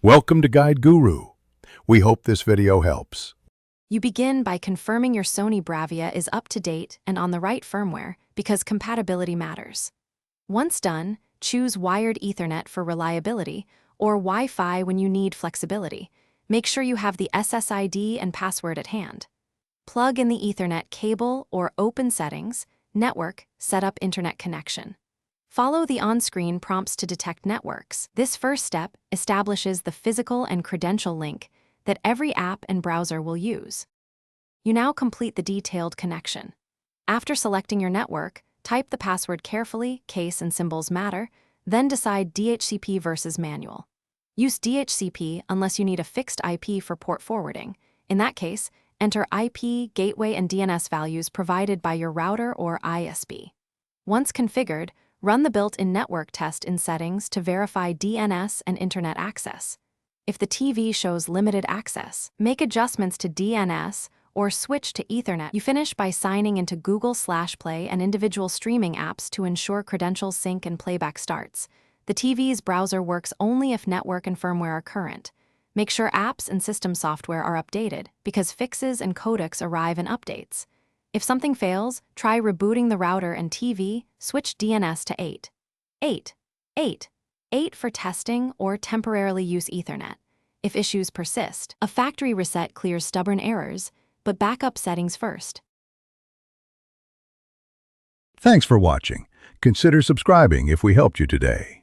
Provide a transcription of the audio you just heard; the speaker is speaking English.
Welcome to Guide Guru. We hope this video helps. You begin by confirming your Sony Bravia is up to date and on the right firmware because compatibility matters. Once done, choose wired Ethernet for reliability or Wi-Fi when you need flexibility. Make sure you have the SSID and password at hand. Plug in the Ethernet cable or open Settings, Network, set up internet connection. Follow the on-screen prompts to detect networks. This first step establishes the physical and credential link that every app and browser will use. You now complete the detailed connection. After selecting your network, type the password carefully, case and symbols matter, then decide DHCP versus manual. Use DHCP unless you need a fixed IP for port forwarding. In that case, enter IP, gateway, and DNS values provided by your router or ISP. Once configured, run the built-in network test in settings to verify DNS and internet access. If the TV shows limited access, make adjustments to DNS or switch to Ethernet. You finish by signing into Google/Play and individual streaming apps to ensure credentials sync and playback starts. The TV's browser works only if network and firmware are current. Make sure apps and system software are updated because fixes and codecs arrive in updates. If something fails, try rebooting the router and TV, switch DNS to 8 for testing or temporarily use Ethernet. If issues persist, a factory reset clears stubborn errors, but backup settings first. Thanks for watching. Consider subscribing if we helped you today.